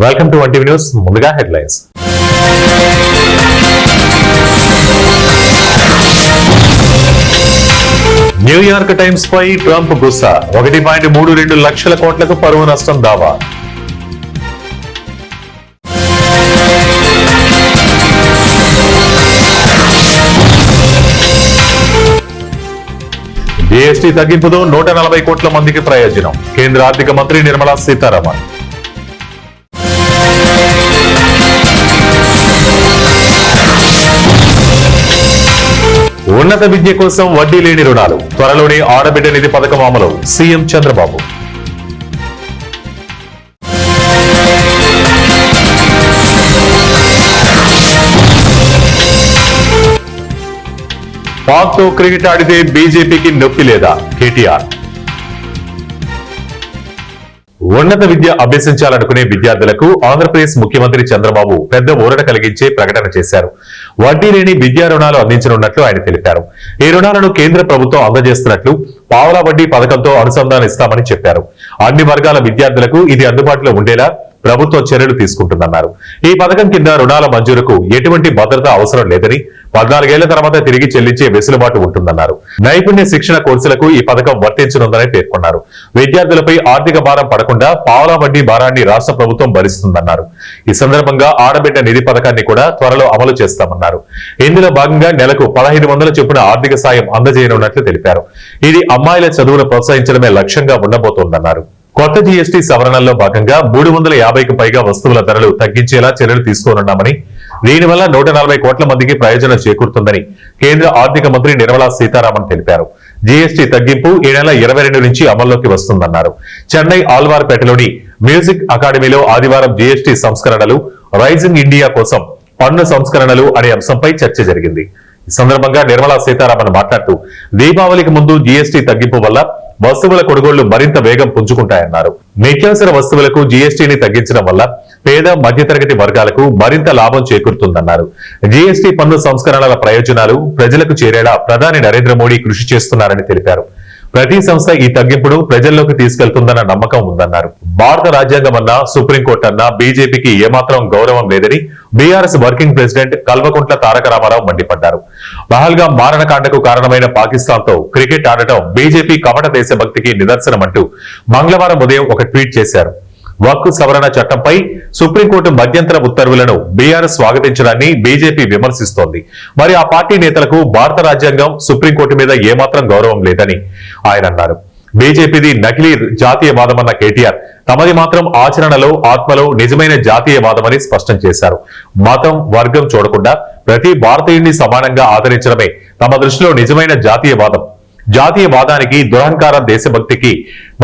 Welcome to one TV news. ముందుగా headlines. New York times పై Trump గుస్సా. 1.32 లక్షల కోట్లకు పరువు నష్టం దావా. జీఎస్టీ తగ్గింపుతో 140 కోట్ల మందికి ప్రయోజనం. కేంద్ర ఆర్థిక మంత్రి నిర్మలా సీతారామన్. ఉన్నత విద్య కోసం వడ్డీ లేని రుణాలు. త్వరలోనే ఆడబిడ్డ నిధి పథకం అమలు. సీఎం చంద్రబాబు. పాక్ తో క్రికెట్ ఆడితే బీజేపీకి నొప్పి లేదా? కేటీఆర్. ఉన్నత విద్య అభ్యసించాలనుకునే విద్యార్థులకు ఆంధ్రప్రదేశ్ ముఖ్యమంత్రి చంద్రబాబు పెద్ద ఊరట కలిగించే ప్రకటన చేశారు. వడ్డీ లేని విద్యా రుణాలు అందించనున్నట్లు ఆయన తెలిపారు. ఈ రుణాలను కేంద్ర ప్రభుత్వం అందజేస్తున్నట్లు పావలా వడ్డీ పథకంతో అనుసంధానిస్తామని చెప్పారు. అన్ని వర్గాల విద్యార్థులకు ఇది అందుబాటులో ఉండేలా ప్రభుత్వం చర్యలు తీసుకుంటుందన్నారు. ఈ పథకం కింద రుణాల మంజూరుకు ఎటువంటి భద్రత అవసరం లేదని, 14 ఏళ్ల తర్వాత తిరిగి చెల్లించే వెసులుబాటు ఉంటుందన్నారు. నైపుణ్య శిక్షణ కోర్సులకు ఈ పథకం వర్తించనుందని పేర్కొన్నారు. విద్యార్థులపై ఆర్థిక భారం పడకుండా పావలా వడ్డీ భారాన్ని రాష్ట్ర ప్రభుత్వం భరిస్తుందన్నారు. ఈ సందర్భంగా ఆడబిడ్డ నిధి పథకాన్ని కూడా త్వరలో అమలు చేస్తామన్నారు. ఇందులో భాగంగా నెలకు 1500 చొప్పున ఆర్థిక సాయం అందజేయనున్నట్లు తెలిపారు. ఇది అమ్మాయిల చదువును ప్రోత్సహించడమే లక్ష్యంగా ఉండబోతోందన్నారు. కొత్త జీఎస్టీ సవరణల్లో భాగంగా 350కు పైగా వస్తువుల ధరలు తగ్గించేలా చర్యలు తీసుకోనున్నామని, దీనివల్ల 140 కోట్ల మందికి ప్రయోజనం చేకూరుతుందని కేంద్ర ఆర్థిక మంత్రి నిర్మలా సీతారామన్ తెలిపారు. జీఎస్టీ తగ్గింపు ఈ నెల 22 నుంచి అమల్లోకి వస్తుందన్నారు. చెన్నై ఆల్వార్పేటలోని మ్యూజిక్ అకాడమీలో ఆదివారం జీఎస్టీ సంస్కరణలు, రైజింగ్ ఇండియా కోసం పన్ను సంస్కరణలు అనే అంశంపై చర్చ జరిగింది. ఈ సందర్భంగా నిర్మలా సీతారామన్ మాట్లాడుతూ, దీపావళికి ముందు జీఎస్టీ తగ్గింపు వల్ల వస్తువుల కొనుగోళ్లు మరింత వేగం పుంజుకుంటాయన్నారు. నిత్యావసర వస్తువులకు జీఎస్టీని తగ్గించడం వల్ల పేద మధ్యతరగతి వర్గాలకు మరింత లాభం చేకూరుతుందన్నారు. జీఎస్టీ పన్ను సంస్కరణల ప్రయోజనాలు ప్రజలకు చేరేలా ప్రధాని నరేంద్ర మోడీ కృషి చేస్తున్నారని తెలిపారు. ప్రతి సంస్థ ఈ తగ్గింపును ప్రజల్లోకి తీసుకెళ్తుందన్న నమ్మకం ఉందన్నారు. భారత రాజ్యాంగం అన్నా, సుప్రీంకోర్టు అన్నా బీజేపీకి ఏమాత్రం గౌరవం లేదని BRS working president Kalvakuntla Taraka Ramarao మండిపడ్డారు. పహల్గాం మారణకాండకు కారణమైన పాకిస్తాన్ తో క్రికెట్ ఆడటం బీజేపీ కపట దేశభక్తికి నిదర్శనమంటూ మంగళవారం ఉదయం ఒక ట్వీట్ చేశారు. వక్ఫ్ సవరణ చట్టంపై సుప్రీంకోర్టు మధ్యంతర ఉత్తర్వులను బీఆర్ఎస్ స్వాగతించడాన్ని బీజేపీ విమర్శిస్తోంది. మరి ఆ పార్టీ నేతలకు భారత రాజ్యాంగం, సుప్రీంకోర్టు మీద ఏమాత్రం గౌరవం లేదని ఆయన అన్నారు. బీజేపీది నకిలీ జాతీయవాదమన్న కేటీఆర్ తమది మాత్రం ఆచరణలో, ఆత్మలో నిజమైన జాతీయవాదమని స్పష్టం చేశారు. మతం, వర్గం చూడకుండా ప్రతి భారతీయుడిని సమానంగా ఆదరించడమే తమ దృష్టిలో నిజమైన జాతీయవాదం. జాతీయవాదానికి, దురహంకారం, దేశభక్తికి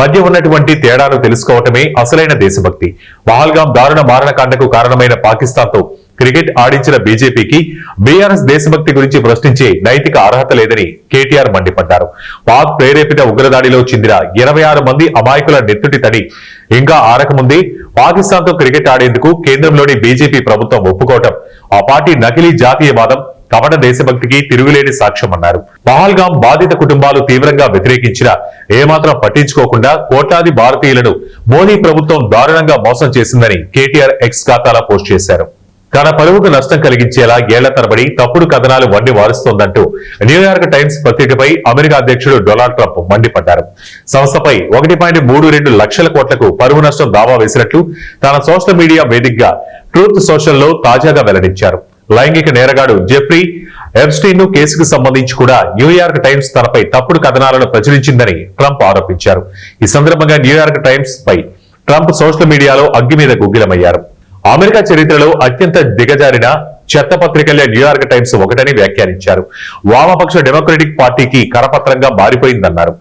మధ్య ఉన్నటువంటి తేడాను తెలుసుకోవటమే అసలైన దేశభక్తి. పహల్గాం దారుణ మారణకాండకు కారణమైన పాకిస్తాన్ తో క్రికెట్ ఆడించిన బీజేపీకి బీఆర్ఎస్ దేశభక్తి గురించి ప్రశ్నించే నైతిక అర్హత లేదని కేటీఆర్ మండిపడ్డారు. పాక్ ప్రేరేపిత ఉగ్రదాడిలో చెందిన 26 మంది అమాయకుల నెత్తుటి తడి ఇంకా ఆరకముందే పాకిస్తాన్ తో క్రికెట్ ఆడేందుకు కేంద్రంలోని బీజేపీ ప్రభుత్వం ఒప్పుకోవటం ఆ పార్టీ నకిలీ జాతీయవాదం, కపట దేశభక్తికి తిరుగులేని సాక్ష్యమన్నారు. పహల్గాం బాధిత కుటుంబాలు తీవ్రంగా వ్యతిరేకించినా ఏమాత్రం పట్టించుకోకుండా కోట్లాది భారతీయులను మోదీ ప్రభుత్వం దారుణంగా మోసం చేసిందని కేటీఆర్ ఎక్స్ ఖాతాలో పోస్ట్ చేశారు. తన పరువుకు నష్టం కలిగించేలా ఏళ్ల తరబడి తప్పుడు కథనాలు వండి వారుస్తోందంటూ న్యూయార్క్ టైమ్స్ పత్రికపై అమెరికా అధ్యక్షుడు డొనాల్డ్ ట్రంప్ మండిపడ్డారు. సంస్థపై 1.32 లక్షల కోట్లకు పరువు నష్టం దావా వేసినట్లు తన సోషల్ మీడియా వేదికగా ట్రూత్ సోషల్లో తాజాగా వెల్లడించారు. లైంగిక నేరగాడు జెఫ్రీ ఎప్స్టీన్ కేసుకు సంబంధించి కూడా న్యూయార్క్ టైమ్స్ తనపై తప్పుడు కథనాలను ప్రచురించిందని ట్రంప్ ఆరోపించారు. ఈ సందర్భంగా న్యూయార్క్ టైమ్స్ పై ట్రంప్ సోషల్ మీడియాలో అగ్గి మీద గుగ్గిలమయ్యారు. అమెరికా చరిత్రలో అత్యంత దిగజారిన చెత్త పత్రికలే న్యూయార్క్ టైమ్స్ ఒకటని వ్యాఖ్యానించారు. వామపక్ష డెమోక్రటిక్ పార్టీకి కరపత్రంగా మారిపోయిందన్నారు.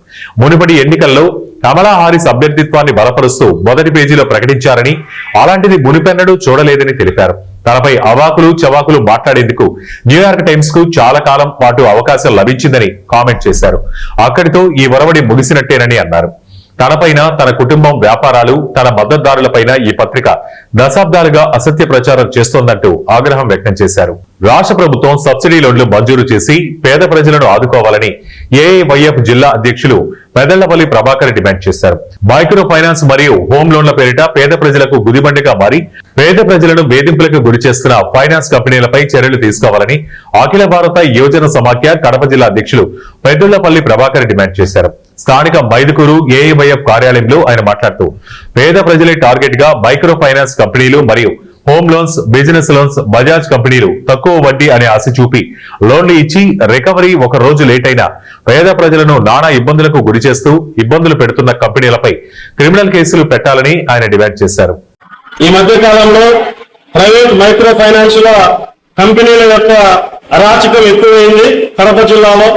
మునుపటి ఎన్నికల్లో కమలా హారిస్ అభ్యర్థిత్వాన్ని బలపరుస్తూ మొదటి పేజీలో ప్రకటించారని, అలాంటిది మునిపెన్నడూ చూడలేదని తెలిపారు. తనపై అవాకులు చవాకులు మాట్లాడేందుకు న్యూయార్క్ టైమ్స్ కు చాలా కాలం పాటు అవకాశం లభించిందని కామెంట్ చేశారు. అక్కడితో ఈ ఒరవడి ముగిసినట్టేనని అన్నారు. తనపైన, తన కుటుంబం, వ్యాపారాలు, తన మద్దతుదారులపైన ఈ పత్రిక దశాబ్దాలుగా అసత్య ప్రచారం చేస్తోందంటూ ఆగ్రహం వ్యక్తం చేశారు. రాష్ట్ర ప్రభుత్వం సబ్సిడీ లోన్లు మంజూరు చేసి పేద ప్రజలను ఆదుకోవాలని ఏఐవైఎఫ్ జిల్లా అధ్యక్షులు పెదళ్లపల్లి ప్రభాకర్ డిమాండ్ చేశారు. మైక్రో ఫైనాన్స్ మరియు హోమ్ లోన్ల పేరిట పేద ప్రజలకు గుదిబండిగా మారి పేద ప్రజలను వేధింపులకు గురి చేస్తున్న ఫైనాన్స్ కంపెనీలపై చర్యలు తీసుకోవాలని అఖిల భారత యువజన సమాఖ్య కడప జిల్లా అధ్యక్షులు పెదళ్లపల్లి ప్రభాకర్ డిమాండ్ చేశారు. స్థానిక మైదుకూరు ఏఐవైఎఫ్ కార్యాలయంలో ఆయన మాట్లాడుతూ పేద ప్రజలే టార్గెట్ గా మైక్రో ఫైనాన్స్ కంపెనీలు మరియు home loans, business loans, Bajaj కంపెనీలు తక్కువ వడ్డీ అనే ఆశ చూపి లోన్లు ఇచ్చి రికవరీ ఒక రోజు లేట్ అయినా పేద ప్రజలను నానా ఇబ్బందులకు గురి చేస్తూ ఇబ్బందులు పెడుతున్న కంపెనీలపై క్రిమినల్ కేసులు పెట్టాలని ఆయన డిమాండ్ చేశారు. ఈ మధ్య కాలంలో ప్రైవేట్ మైక్రో ఫైనాన్స్ కంపెనీల యొక్క అరాచకం ఎక్కువైంది కడప జిల్లాలో.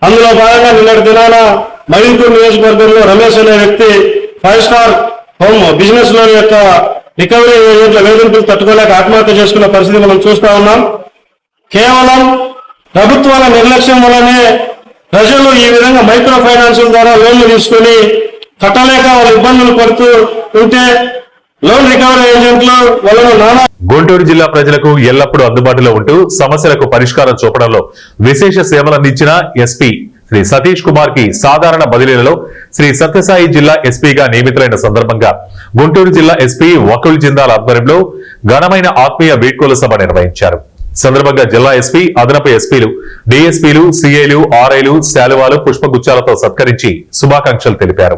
అందులో భాగంగా నిన్నటి దినాన మైదుకూరు నియోజకవర్గంలో రమేష్ అనే వ్యక్తి 5 స్టార్ హోమ్ బిజినెస్ లోన్ యొక్క రికవరీ ఏజెంట్ల వేధింపులు తట్టుకోలేక ఆత్మహత్య చేసుకున్న పరిస్థితి మనం చూస్తా ఉన్నాం. కేవలం ప్రభుత్వాల నిర్లక్ష్యం వల్లనే ప్రజలు ఈ విధంగా మైక్రో ఫైనాన్స్ ద్వారా లోన్లు తీసుకుని కట్టలేక వాళ్ళు ఇబ్బందులు పడుతూ ఉంటే లోన్ రికవరీ ఏజెంట్లు వలన నానా. గుంటూరు జిల్లా ప్రజలకు ఎల్లప్పుడూ అందుబాటులో ఉంటూ సమస్యలకు పరిష్కారం చూపడంలో విశేష సేవలందించిన ఎస్పీ శ్రీ సతీష్ కుమార్ కి సాధారణ బదిలీలలో శ్రీ సత్యసాయి జిల్లా ఎస్పీగా నియమితులైన సందర్భంగా గుంటూరు జిల్లా ఎస్పీ వకుల్ జిందాల్ ఆధ్వర్యంలో ఘనమైన ఆత్మీయ వీడ్కోలు సభ నిర్వహించారు. సందర్భంగా జిల్లా ఎస్పీ, అదనపు ఎస్పీలు, డిఎస్పీలు, సిఐలు, ఆర్ఐలు శాలువాలు, పుష్పగుచ్చాలతో సత్కరించి శుభాకాంక్షలు తెలిపారు.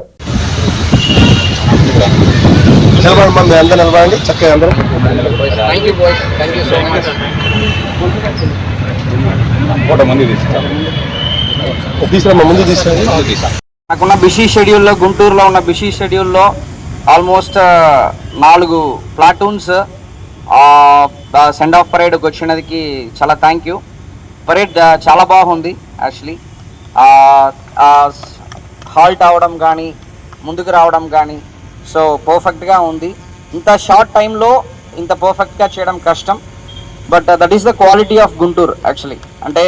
నాకున్న బిజీ షెడ్యూల్లో, గుంటూరులో ఉన్న బిజీ షెడ్యూల్లో ఆల్మోస్ట్ 4 ప్లాటూన్స్ సెండ్ ఆఫ్ పరేడ్కి వచ్చినదికి చాలా థ్యాంక్ యూ. పరేడ్ చాలా బాగుంది యాక్చువల్లీ. హాల్ట్ అవ్వడం కానీ, ముందుకు రావడం కానీ సో పర్ఫెక్ట్గా ఉంది. ఇంత షార్ట్ టైంలో ఇంత పర్ఫెక్ట్గా చేయడం కష్టం. But that is the quality of Guntur actually. అంటే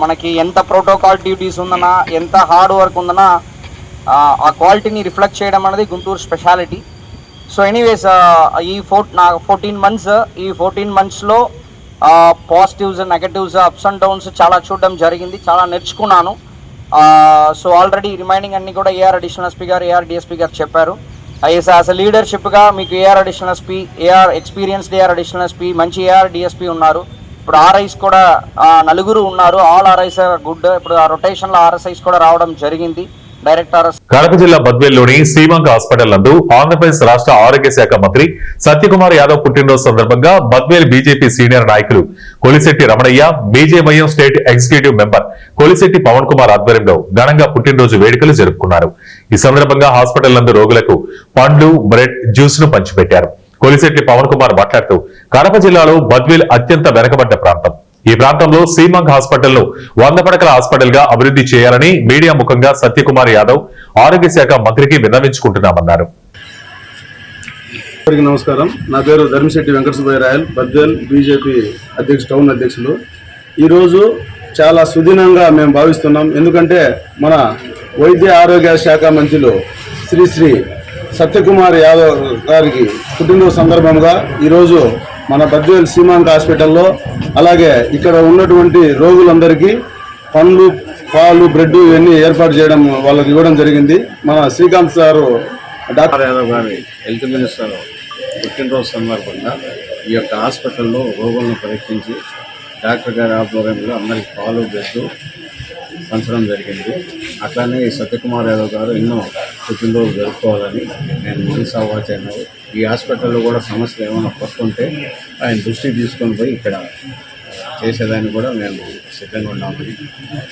మనకి ఎంత ప్రోటోకాల్ డ్యూటీస్ ఉందన్నా, ఎంత హార్డ్ వర్క్ ఉందన్నా ఆ క్వాలిటీని రిఫ్లెక్ట్ చేయడం అనేది గుంటూరు స్పెషాలిటీ. సో ఎనీవేస్ ఈ 14 మంత్స్లో positives, negatives, ups and downs చాలా చూడడం జరిగింది, చాలా నేర్చుకున్నాను. సో ఆల్రెడీ రిమైనింగ్ అన్ని కూడా ఏఆర్ అడిషనల్ ఎస్పీ గారు, ఏఆర్ డిఎస్పీ గారు చెప్పారు. యాజ్ అ లీడర్షిప్గా మీకు AR additional SP, AR experienced AR additional SP, మంచి ఏఆర్ డిఎస్పీ ఉన్నారు. ఇప్పుడు ఆర్ఐస్ కూడా 4 ఉన్నారు. All RIs are good. ఇప్పుడు ఆ రొటేషన్లో ఆర్ఎస్ఐస్ కూడా రావడం జరిగింది. కడప జిల్లా బద్వేల్లోని శ్రీమంగ హాస్పిటల్ నందు ఆంధ్రప్రదేశ్ రాష్ట్ర ఆరోగ్య శాఖ మంత్రి సత్యకుమార్ యాదవ్ పుట్టినరోజు సందర్భంగా బద్వేల్ బీజేపీ సీనియర్ నాయకులు కొలిశెట్టి రమణయ్య, బీజేఎంఐఎం state executive member Kolisetti Pavan Kumar ఆధ్వర్యంలో ఘనంగా పుట్టినరోజు వేడుకలు జరుపుకున్నారు. ఈ సందర్భంగా హాస్పిటల్ నందు రోగులకు పండ్లు, బ్రెడ్, జ్యూస్ ను పంచిపెట్టారు. కొలిశెట్టి పవన్ కుమార్ మాట్లాడుతూ కడప జిల్లాలో బద్వేల్ అత్యంత వెనుకబడ్డ ప్రాంతం. ఈ ప్రాంతంలో శ్రీమంగ్ హాస్పిటల్ ను 100 పడకల హాస్పిటల్ గా అభివృద్ధి చేయాలని మీడియా ముఖంగా సత్యకుమార్ యాదవ్ ఆరోగ్య శాఖ మంత్రికి విన్నవించుకుంటున్నామన్నారు. నమస్కారం. నా పేరు ధర్మిశెట్టి వెంకటసుబ్బయ్య రాయల్, బద్వేల్ బీజేపీ టౌన్ అధ్యక్షులు. ఈరోజు చాలా సుదినంగా మేము భావిస్తున్నాం. ఎందుకంటే మన వైద్య ఆరోగ్య శాఖ మంత్రులు శ్రీ సత్యకుమార్ యాదవ్ గారికి పుట్టినరోజు సందర్భంగా ఈరోజు మన బద్వేల్ శ్రీమంగ హాస్పిటల్లో, అలాగే ఇక్కడ ఉన్నటువంటి రోగులందరికీ పండ్లు, పాలు, బ్రెడ్ ఇవన్నీ ఏర్పాటు చేయడం వాళ్ళకి ఇవ్వడం జరిగింది. మన శ్రీకాంత్ సారు, డాక్టర్ యాదవ్ గారి హెల్త్ మినిస్టర్ పుట్టినరోజు సందర్భంగా ఈ యొక్క హాస్పిటల్లో రోగులను పరీక్షించి డాక్టర్ గారి ఆధ్వర్యంలో అందరికి పాలు, బ్రెడ్ పంచడం జరిగింది. అట్లానే సత్యకుమార్ యాదవ్ గారు ఎన్నో పుట్టినరోజు జరుపుకోవాలని నేను మనసు ఆహ్వానించాను. ఈ హాస్పిటల్లో కూడా సమస్యలు ఏమైనా పడుతుంటే ఆయన దృష్టికి తీసుకొని పోయి ఇక్కడ చేసేదాన్ని కూడా మేము సిద్ధంగా ఉన్నామని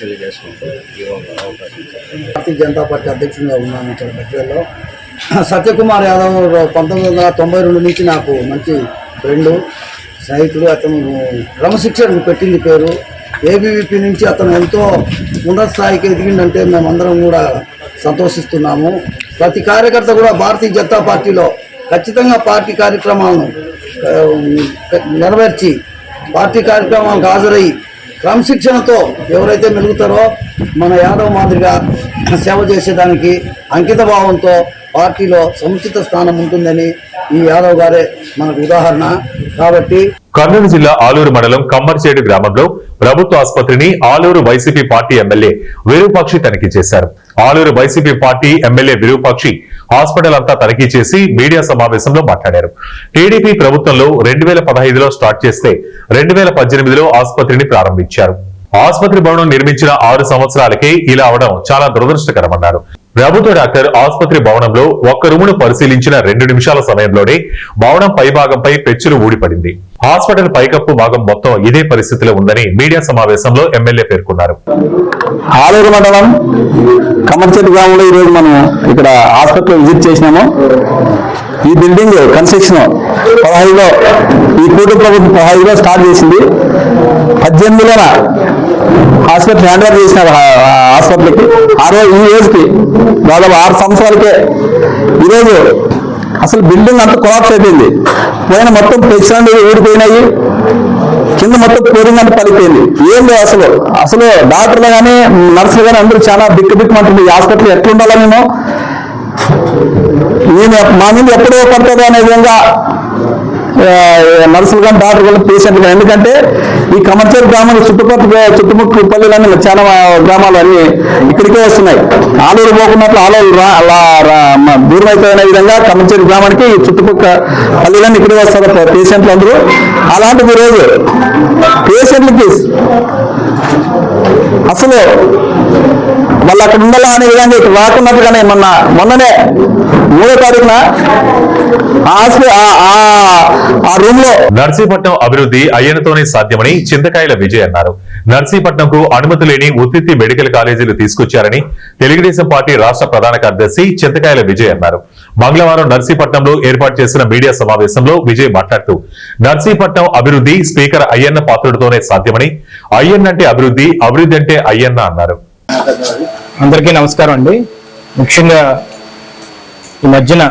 తెలియజేసుకుంటూ ఈ అవకాశం. భారతీయ జనతా పార్టీ అధ్యక్షుడిగా ఉన్నాను ఇక్కడ బద్వేల్లో. సత్యకుమార్ యాదవ్ 1992 నుంచి నాకు మంచి ఫ్రెండు, స్నేహితుడు. అతను క్రమశిక్షణకు పెట్టింది పేరు. ఏబీవీపీ నుంచి అతను ఎంతో ఉన్నత స్థాయికి ఎదిగిందంటే మేమందరం కూడా సంతోషిస్తున్నాము. ప్రతి కార్యకర్త కూడా భారతీయ జనతా పార్టీలో ఖచ్చితంగా పార్టీ కార్యక్రమాలను నెరవేర్చి, పార్టీ కార్యక్రమాలకు హాజరై క్రమశిక్షణతో ఎవరైతే మెలుగుతారో మన యాదవ్ మాదిరిగా సేవ చేసేదానికి అంకిత భావంతో పార్టీలో సముచిత స్థానం ఉంటుందని ఈ యాదవ్ గారే మనకు ఉదాహరణ. కాబట్టి కర్నూలు జిల్లా ఆలూరు మండలం కమ్మర్చేడు గ్రామంలో ప్రభుత్వ ఆసుపత్రిని Aluru YCP party MLA Virupakshi తనిఖీ చేశారు. Aluru YCP party MLA Virupakshi hospital అంతా తనిఖీ చేసి మీడియా సమావేశంలో మాట్లాడారు. టీడీపీ ప్రభుత్వంలో 2015లో స్టార్ట్ చేస్తే 2018లో ఆసుపత్రిని ప్రారంభించారు. ఆసుపత్రి భవనం నిర్మించిన 6 సంవత్సరాలకే ఇలా అవడం చాలా దురదృష్టకరమన్నారు. ప్రభుత్వ డాక్టర్ ఆసుపత్రి భవనంలో ఒక్క రూమును పరిశీలించిన 2 నిమిషాల సమయంలోనే భవనం పైభాగంపై పెచ్చులు ఊడిపడింది. హాస్పిటల్ పైకప్పు భాగం మొత్తం ఇదే పరిస్థితిలో ఉందని మీడియా సమావేశంలో ఎమ్మెల్యే పేర్కొన్నారు. ఆలూరు మండలం కమ్మర్చేటి గ్రామంలో ఈరోజు మనం ఇక్కడ హాస్పిటల్ విజిట్ చేసినాము. ఈ బిల్డింగ్ కన్స్ట్రక్షన్ 15లో ఈ కూటమి ప్రభుత్వం 15లో స్టార్ట్ చేసింది. 18లోన హాస్పిటల్ హ్యాండ్ ఓవర్ చేసినారు హాస్పిటల్కి. ఈ రోజుకి దాదాపు 6 సంవత్సరాలకే ఈరోజు అసలు బిల్డింగ్ అంతా కొలాప్స్ అయిపోయింది. పైన మొత్తం పెచ్చులు ఊడిపోయినాయి, కింద మొత్తం ఫ్లోరింగ్ అంతా పలిపోయింది. ఏం లేదు అసలు డాక్టర్లు కానీ నర్సులు కానీ అందరూ చాలా బిక్కుమంటుంది. ఈ హాస్పిటల్ ఎట్లుండాలో నేను మా మీద ఎప్పుడో పడుతుందో అనే విధంగా నర్సులు కానీ డాక్టర్ కానీ పేషెంట్లు కానీ. ఎందుకంటే ఈ కమర్చేరు గ్రామాలు చుట్టుముట్టు పల్లెలన్నీ చాలా గ్రామాలు అన్ని ఇక్కడికే వస్తున్నాయి. ఆలూరు పోకున్నట్లు ఆలూరు దూరం అయిపోయిన విధంగా కమర్చేరు గ్రామానికి ఈ చుట్టుపక్కల పల్లెలన్నీ ఇక్కడే వస్తారు పేషెంట్లు అందరూ. అలాంటిది ఈరోజు పేషెంట్లకి అసలు వాళ్ళు అక్కడ ఉండాలా అనే విధంగా ఇక్కడ రాకున్నట్టుగానే మొన్ననే 3వ తారీఖున ఆ రూమ్ లో నర్సీపట్నం అభివృద్ధి అయ్యనతోనే సాధ్యమని చింతకాయల విజయ్ అన్నారు. నర్సీపట్నంకు అనుమతి లేని ఉత్తిత్తి మెడికల్ కాలేజీలు తీసుకొచ్చారని తెలుగుదేశం పార్టీ రాష్ట్ర ప్రధాన కార్యదర్శి చింతకాయల విజయ్ అన్నారు. మంగళవారం నర్సీపట్నంలో ఏర్పాటు చేసిన మీడియా సమావేశంలో విజయ్ మాట్లాడుతూ నర్సీపట్నం అభివృద్ధి స్పీకర్ అయ్యన్న పాత్రుడితోనే సాధ్యమని, అయ్యన్న అంటే అభివృద్ధి, అభివృద్ధి అంటే అయ్యన్న అన్నారు. అందరికీ నమస్కారం అండి. ముఖ్యంగా ఈ మధ్యన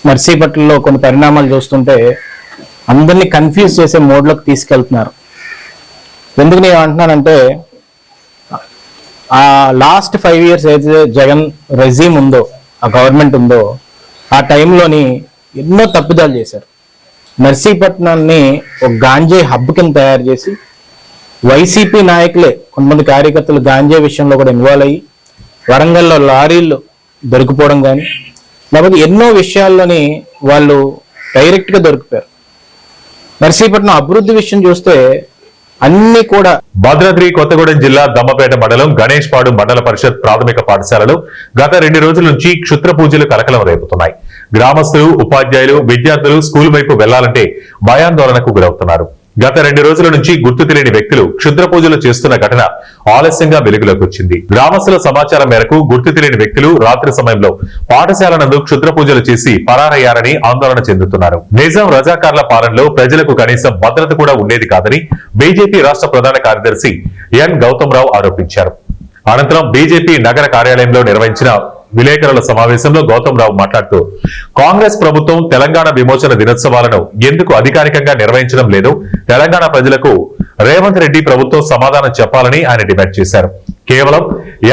నర్సీపట్నంలో కొన్ని పరిణామాలు చూస్తుంటే అందరినీ కన్ఫ్యూజ్ చేసే మోడ్లోకి తీసుకెళ్తున్నారు. ఎందుకు నేను అంటున్నానంటే ఆ లాస్ట్ 5 years అయితే జగన్ రెజీమ్ ఉందో, ఆ గవర్నమెంట్ ఉందో, ఆ టైంలోని ఎన్నో తప్పిదాలు చేశారు. నర్సీపట్నాన్ని ఒక గాంజాయి హబ్ కింద తయారు చేసి వైసీపీ నాయకులే కొంతమంది కార్యకర్తలు గాంజా విషయంలో కూడా ఇన్వాల్వ్ అయ్యి వరంగల్లో లారీలు దొరికిపోవడం కానీ లేకపోతే ఎన్నో విషయాల్లోని వాళ్ళు డైరెక్ట్గా దొరికిపోయారు. నర్సీపట్నం అభివృద్ధి విషయం చూస్తే అన్ని కూడా భద్రాద్రి కొత్తగూడెం జిల్లా దమ్మపేట మండలం గణేష్పాడు మండల పరిషత్ ప్రాథమిక పాఠశాలలో గత 2 రోజుల నుంచి క్షుద్ర పూజలు కలకలం రేపుతున్నాయి. గ్రామస్తులు, ఉపాధ్యాయులు, విద్యార్థులు స్కూల్ వైపు వెళ్లాలంటే భయాందోళనకు గురవుతున్నారు. గత 2 రోజుల నుంచి గుర్తు తెలియని వ్యక్తులు క్షుద్ర పూజలు చేస్తున్న ఘటన ఆలస్యంగా వెలుగులోకి వచ్చింది. గ్రామస్తుల సమాచారం మేరకు గుర్తు తెలియని వ్యక్తులు రాత్రి సమయంలో పాఠశాల నందు క్షుద్ర పూజలు చేసి పరారయ్యారని ఆందోళన చెందుతున్నారు. నిజాం రజాకార్ల పాలనలో ప్రజలకు కనీసం భద్రత కూడా ఉండేది కాదని బీజేపీ రాష్ట్ర ప్రధాన కార్యదర్శి ఎన్ గౌతమ్రావు ఆరోపించారు. అనంతరం బీజేపీ నగర కార్యాలయంలో నిర్వహించిన విలేకరుల సమావేశంలో గౌతమ్రావు మాట్లాడుతూ కాంగ్రెస్ ప్రభుత్వం తెలంగాణ విమోచన దినోత్సవాలను ఎందుకు అధికారికంగా నిర్వహించడం లేదు, తెలంగాణ ప్రజలకు రేవంత్ రెడ్డి ప్రభుత్వం సమాధానం చెప్పాలని ఆయన డిమాండ్ చేశారు. కేవలం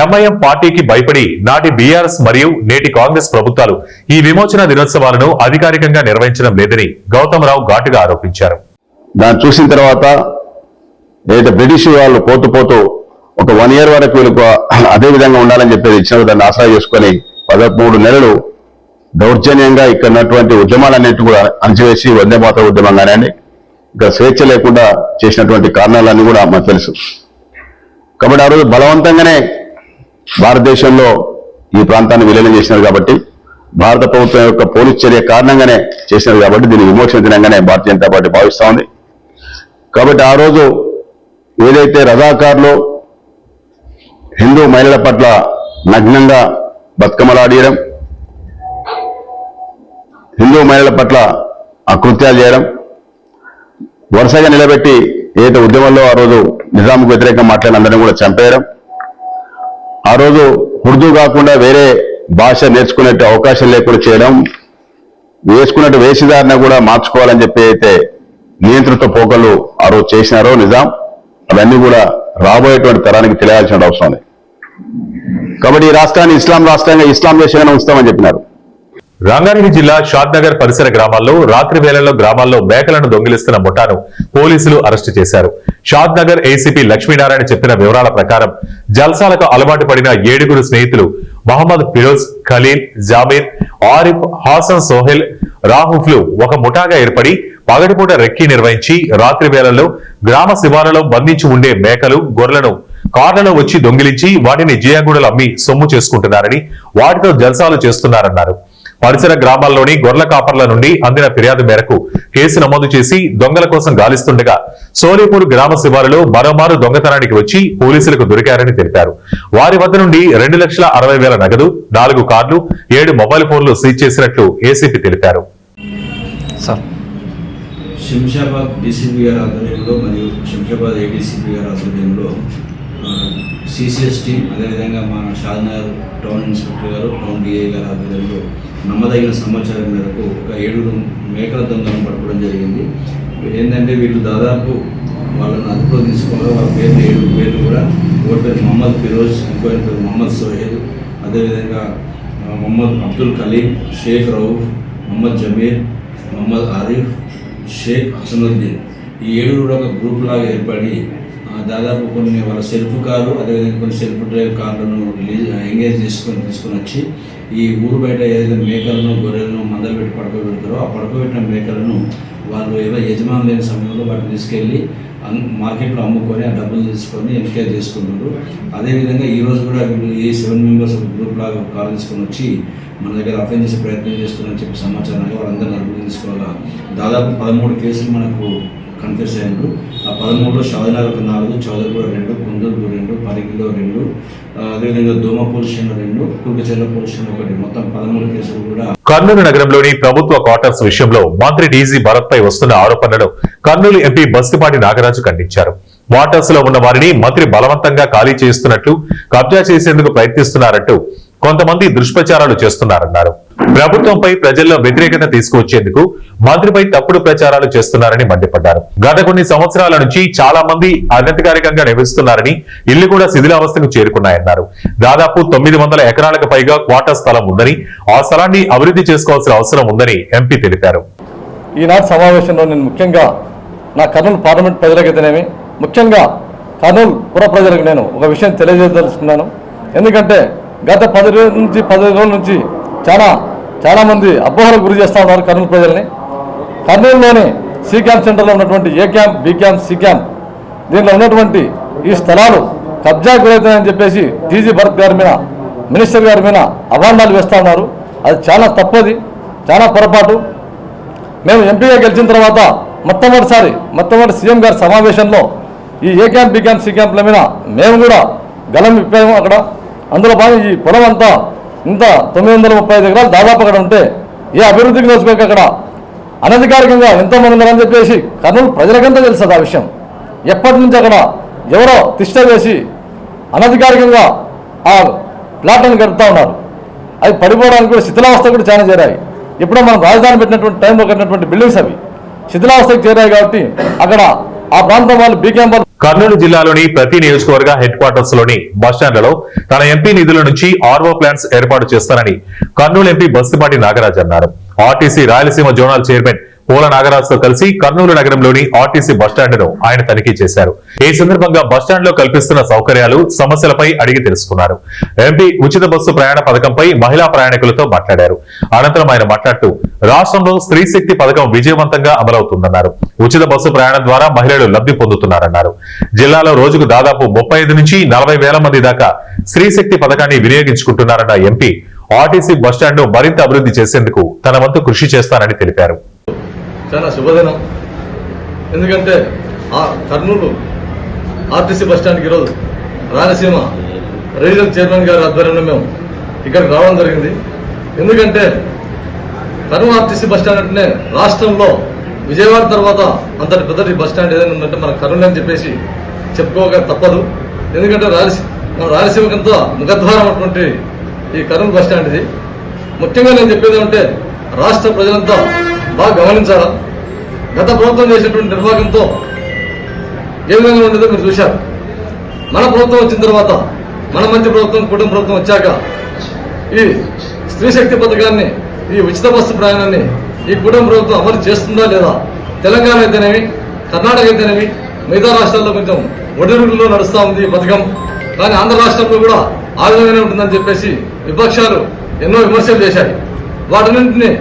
ఎంఐఎం పార్టీకి భయపడి నాటి బీఆర్ఎస్ మరియు నేటి కాంగ్రెస్ ప్రభుత్వాలు ఈ విమోచన దినోత్సవాలను అధికారికంగా నిర్వహించడం లేదని గౌతమ్రావు ఘాటుగా ఆరోపించారు. దాన్ని చూసిన తర్వాత ఏదైతే బ్రిటిష్ వాళ్ళు పోతూ ఒక 1 year వరకు వీళ్ళకు అదే విధంగా ఉండాలని చెప్పేది ఇచ్చిన దాన్ని ఆసరా చేసుకొని 13 నెలలు దౌర్జన్యంగా ఇక్కడ ఉన్నటువంటి ఉద్యమాలన్నింటి కూడా అణచివేసి వందే మాతరం ఉద్యమం కానివ్వండి, ఇంకా స్వేచ్ఛ లేకుండా చేసినటువంటి కారణాలన్నీ కూడా మనకు తెలుసు. కాబట్టి ఆ రోజు బలవంతంగానే భారతదేశంలో ఈ ప్రాంతాన్ని విలీనం చేసినారు. కాబట్టి భారత ప్రభుత్వం యొక్క పోలీస్ చర్య కారణంగానే చేసినారు. కాబట్టి దీన్ని విమోచన దినంగానే భారతీయ జనతా పార్టీ భావిస్తా ఉంది. కాబట్టి ఆ రోజు ఏదైతే రజాకారులు హిందూ మహిళల పట్ల నగ్నంగా బతుకమ్మలాడియడం, హిందూ మహిళల పట్ల అకృత్యాలు చేయడం, వరుసగా నిలబెట్టి ఏదైతే ఉద్యమంలో ఆ రోజు నిజాంకు వ్యతిరేకంగా మాట్లాడిన అందరినీ కూడా చంపేయడం, ఆ రోజు ఉర్దూ కాకుండా వేరే భాష నేర్చుకునే అవకాశం లేకుండా చేయడం, వేసుకున్నట్టు వేషధారణ కూడా మార్చుకోవాలని చెప్పి అయితే నియంత్రిత పోకలు ఆ రోజు చేసినారో నిజాం, అవన్నీ కూడా రాబోయేటువంటి తరానికి తెలియాల్సిన అవసరం ఉంది. కాబట్టి ఈ రాష్ట్రాన్ని ఇస్లాం రాష్ట్రంగా, ఇస్లాం దేశంగా ఉంచుతామని చెప్పినారు. రంగారెడ్డి జిల్లా షాద్నగర్ పరిసర గ్రామాల్లో రాత్రి వేళల్లో గ్రామాల్లో మేకలను దొంగిలిస్తున్న ముఠాను పోలీసులు అరెస్టు చేశారు. షాద్నగర్ ఏసీపీ లక్ష్మీనారాయణ చెప్పిన వివరాల ప్రకారం జల్సాలకు అలవాటు పడిన 7 స్నేహితులు మహమ్మద్ ఫిరోజ్, ఖలీల్, జామీర్, ఆరిఫ్, హాసన్, సోహెల్, రాహుఫ్లు ఒక ముఠాగా ఏర్పడి పగటిపూట రెక్కీ నిర్వహించి రాత్రి వేళల్లో గ్రామ శివారులో బంధించి ఉండే మేకలు, గొర్రెలను కార్లలో వచ్చి దొంగిలించి వాటిని జియాగూడలు అమ్మి సొమ్ము చేసుకుంటున్నారని, వాటితో జల్సాలు చేస్తున్నారన్నారు. పరిసర గ్రామాల్లోని గొర్రెల కాపర్ల నుండి అందిన ఫిర్యాదు మేరకు కేసు నమోదు చేసి దొంగల కోసం గాలిస్తుండగా సోలేపూర్ గ్రామ శివారులో మరోమారు దొంగతనానికి వచ్చి పోలీసులకు దొరికారని తెలిపారు. వారి వద్ద నుండి 2,60,000 నగదు, 4 కార్లు, 7 మొబైల్ ఫోన్లు సీజ్ చేసినట్లు ఏసీపీ తెలిపారు. శంషాబాద్ డీసీపీ గారి ఆధ్వర్యంలో మరియు శంషాబాద్ ఏడీసీపీ గారి ఆధ్వర్యంలో సిసిఎస్ టీమ్, అదేవిధంగా మా షాద్నగర్ టౌన్ ఇన్స్పెక్టర్ గారు, టౌన్ డిఐ గారి ఆధ్వర్యంలో నమ్మదగిన సమాచారం మేరకు ఒక 7 మేకల దొంగలను పట్టుకోవడం జరిగింది. ఏంటంటే వీళ్ళు దాదాపు వాళ్ళని అదుపులో తీసుకోవడం, వాళ్ళ పేర్లు 7 పేర్లు కూడా, ఒకటి పేరు మహమ్మద్ ఫిరోజ్, ఇంకో పేరు మహమ్మద్ సోహెల్, అదేవిధంగా మహమ్మద్ అబ్దుల్ ఖలీం, షేక్ రౌఫ్, మహమ్మద్ జమీర్, మహమ్మద్ ఆరిఫ్, షేక్ హసనుద్దీన్, ఈ 7 కూడా ఒక గ్రూప్ లాగా ఏర్పడి దాదాపు కొన్ని వాళ్ళ సెల్ఫ్ కార్లు, అదేవిధంగా కొన్ని సెల్ఫ్ డ్రైవ్ కార్లను ఎంగేజ్ తీసుకొని వచ్చి ఈ ఊరు బయట ఏదైతే మేకలను, గొర్రెలను మందలు పెట్టి పడుకోబెడతారో ఆ పడుకోబెట్టిన మేకలను వాళ్ళు ఏదో యజమాని లేని సమయంలో వాటిని తీసుకెళ్ళి మార్కెట్లో అమ్ముకొని ఆ డబ్బులు తీసుకొని ఎంకేజ్ చేసుకుంటారు. అదేవిధంగా ఈరోజు కూడా వీళ్ళు ఈ 7 మెంబర్స్ గ్రూప్ లాగా కార్ తీసుకొని వచ్చి మన దగ్గర అఫెన్స్ చేసే ప్రయత్నం చేస్తున్నారని చెప్పి సమాచారంగా వాళ్ళందరినీ అదుపులో తీసుకోవాలా. దాదాపు 13 కేసులు మనకు కన్ఫ్యూస్ అయ్యారు. ఆ 13లో షాద్నగర్ 4, చౌదరిగూడ 2, కుందూరు 2, పరిగిలో 2, అదేవిధంగా దోమ పోలీస్ స్టేషన్ 2, కుర్కచెర్ల పోలీస్ స్టేషన్ 1, మొత్తం 13 కేసులు కూడా. కర్నూలు నగరంలోని ప్రభుత్వ క్వార్టర్స్ విషయంలో మంత్రి డీజీ భరత్ పై వస్తున్న ఆరోపణలను కర్నూలు ఎంపీ బస్తిపాటి నాగరాజు ఖండించారు. క్వార్టర్స్ లో ఉన్న వారిని మంత్రి బలవంతంగా ఖాళీ చేస్తున్నట్లు, కబ్జా చేసేందుకు ప్రయత్నిస్తున్నారంటూ కొంతమంది దుష్ప్రచారాలు చేస్తున్నారన్నారు. ప్రభుత్వంపై ప్రజల్లో వ్యతిరేకత తీసుకువచ్చేందుకు మంత్రిపై తప్పుడు ప్రచారాలు చేస్తున్నారని మండిపడ్డారు. గత కొన్ని సంవత్సరాల నుంచి చాలా మంది అనధికారికంగా నివసిస్తున్నారని, ఇళ్లు కూడా శిథిలావస్థకు చేరుకున్నాయన్నారు. దాదాపు 900 ఎకరాలకు పైగా క్వార్టర్ స్థలం ఉందని, ఆ స్థలాన్ని అభివృద్ధి చేసుకోవాల్సిన అవసరం ఉందని ఎంపీ తెలిపారు. ఈనాటి సమావేశంలో నేను ముఖ్యంగా నా కర్నూలు పార్లమెంట్ ప్రజలకైతేనేమి, ముఖ్యంగా కర్నూలు పుర ప్రజలకు నేను ఒక విషయం తెలియజేయదలుచుకున్నాను. ఎందుకంటే గత 10 రోజుల నుంచి చాలా మంది అపోహలకు గురి చేస్తూ ఉన్నారు కర్నూలు ప్రజల్ని. కర్నూలులోని సి క్యాంప్ సెంటర్లో ఉన్నటువంటి A camp, B camp, C camp, దీనిలో ఉన్నటువంటి ఈ స్థలాలు కబ్జా గురవుతాయని చెప్పేసి డీజీ భరత్ గారి మీద, మినిస్టర్ గారి మీద అభాండాలు వేస్తూ ఉన్నారు. అది చాలా తప్పది, చాలా పొరపాటు. మేము ఎంపీగా గెలిచిన తర్వాత మొట్టమొదటి సీఎం గారి సమావేశంలో ఈ ఏ క్యాంప్, బి క్యాంప్, సి క్యాంప్ల మీద మేము కూడా గలం విప్పాము. అక్కడ అందులో భాగం ఈ పొలం అంతా ఇంత 935 ఎకరాలు దాదాపు అక్కడ ఉంటే ఏ అభివృద్ధికి నోచుకోక అక్కడ అనధికారికంగా ఎంతోమంది ఉన్నారని చెప్పేసి కర్నూలు ప్రజలకంతా తెలుసు ఆ విషయం. ఎప్పటి నుంచి అక్కడ ఎవరో తిష్ట వేసి అనధికారికంగా ఆ ప్లాట్లను గడుపుతూ ఉన్నారు. అవి పడిపోవడానికి కూడా శిథిలావస్థ కూడా చాలా చేరాయి. ఎప్పుడో మనం రాజధాని పెట్టినటువంటి టైంలో కట్టినటువంటి బిల్డింగ్స్ అవి శిథిలావస్థకు చేరాయి. కాబట్టి అక్కడ ఆ ప్రాంతం వాళ్ళు బీకేఎం వాళ్ళు. కర్నూలు జిల్లాలోని ప్రతి నియోజకవర్గ హెడ్ క్వార్టర్స్ లోని బస్టాండ్లలో తన ఎంపీ నిధుల నుంచి ఆర్ఓ ప్లాంట్స్ ఏర్పాటు చేస్తారని కర్నూలు ఎంపీ బస్తిపాటి నాగరాజ్ అన్నారు. ఆర్టీసీ రాయలసీమ జోనల్ చైర్మన్ పోల నాగరాజుతో కలిసి కర్నూలు నగరంలోని ఆర్టీసీ బస్టాండ్ను ఆయన తనిఖీ చేశారు. ఈ సందర్భంగా బస్టాండ్ లో కల్పిస్తున్న సౌకర్యాలు, సమస్యలపై అడిగి తెలుసుకున్నారు. ఎంపీ ఉచిత బస్సు ప్రయాణ పథకంపై మహిళా ప్రయాణికులతో మాట్లాడారు. అనంతరం ఆయన మాట్లాడుతూ రాష్ట్రంలో స్త్రీ శక్తి పథకం విజయవంతంగా అమలవుతుందన్నారు. ఉచిత బస్సు ప్రయాణం ద్వారా మహిళలు లబ్ధి పొందుతున్నారన్నారు. జిల్లాలో రోజుకు దాదాపు 35 నుంచి 40 వేల మంది దాకా స్త్రీ శక్తి పథకాన్ని వినియోగించుకుంటున్నారన్న ఎంపీ ఆర్టీసీ బస్టాండ్ ను మరింత అభివృద్ధి చేసేందుకు తన వంతు కృషి చేస్తానని తెలిపారు. చాలా శుభదినం. ఎందుకంటే కర్నూలు ఆర్టీసీ బస్టాండ్కి ఈరోజు రాయలసీమ రీజనల్ చైర్మన్ గారి ఆధ్వర్యంలో మేము ఇక్కడికి రావడం జరిగింది. ఎందుకంటే కర్నూలు ఆర్టీసీ బస్టాండ్ అంటే రాష్ట్రంలో విజయవాడ తర్వాత అంతటి పెద్దటి బస్టాండ్ ఏదైనా ఉందంటే మన కర్నూలు అని చెప్పేసి చెప్పుకోక తప్పదు. ఎందుకంటే మన రాయలసీమకంతా ముఖద్వారం అటువంటి ఈ కర్నూలు బస్టాండ్ ఇది. ముఖ్యంగా నేను చెప్పేది అంటే రాష్ట్ర ప్రజలంతా బాగా గమనించాలా. గత ప్రభుత్వం చేసినటువంటి నిర్వాహకంతో ఏ విధంగా ఉండేదో మీరు చూశారు. మన ప్రభుత్వం వచ్చిన తర్వాత, మన మంచి ప్రభుత్వం, కుటుంబ ప్రభుత్వం వచ్చాక ఈ స్త్రీ శక్తి పథకాన్ని ఈ ఉచిత బస్సు ప్రయాణాన్ని ఈ కూటమి ప్రభుత్వం అమలు చేస్తుందా లేదా? తెలంగాణ అయితేనేమి, కర్ణాటక అయితేనేమి, మిగతా రాష్ట్రాల్లో కొంచెం ఒడిదుడుకుల్లో నడుస్తూ ఉంది ఈ పథకం. కానీ ఆంధ్ర రాష్ట్రంలో కూడా ఆ విధంగానే ఉంటుందని చెప్పేసి విపక్షాలు ఎన్నో విమర్శలు చేశాయి. వాటన్నింటినీ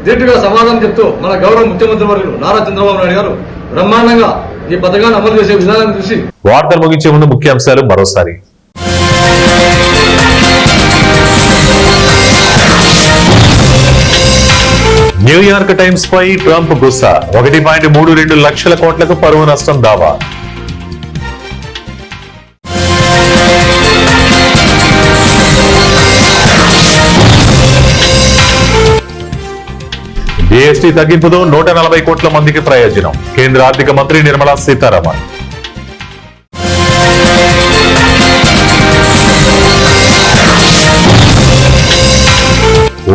ధీటుగా సమాధానం చెప్తూ మన గౌరవ ముఖ్యమంత్రి వర్యులు నారా చంద్రబాబు నాయుడు గారు బ్రహ్మాండంగా ఈ పథకాన్ని అమలు చేసే విధానాన్ని చూసి వార్తలు ముగించే ముందు ముఖ్యాంశాలు మరోసారి. న్యూయార్క్ టైమ్స్ పై ట్రంప్ గుస్సా, 1.32 లక్షల కోట్లకు పరువు నష్టం దావా. జీఎస్టీ తగ్గింపుతో 140 కోట్ల మందికి ప్రయోజనం, కేంద్ర ఆర్థిక మంత్రి నిర్మలా సీతారామన్.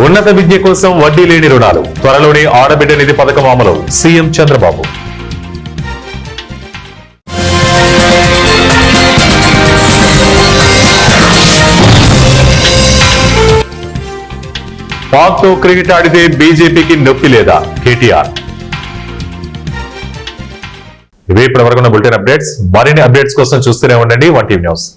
ఉన్నత విద్య కోసం వడ్డీ లేని రుణాలు, త్వరలోనే ఆడబిడ్డ నిధి పథకం అమలు, సీఎం చంద్రబాబు. పాక్ తో క్రికెట్ ఆడితే బీజేపీకి నొప్పి లేదా? కేటీఆర్. ఇవే ఇప్పటివరకు బులెటిన్ అప్డేట్స్. మరిన్ని అప్డేట్స్ కోసం చూస్తూనే ఉండండి 1 టీవీ న్యూస్.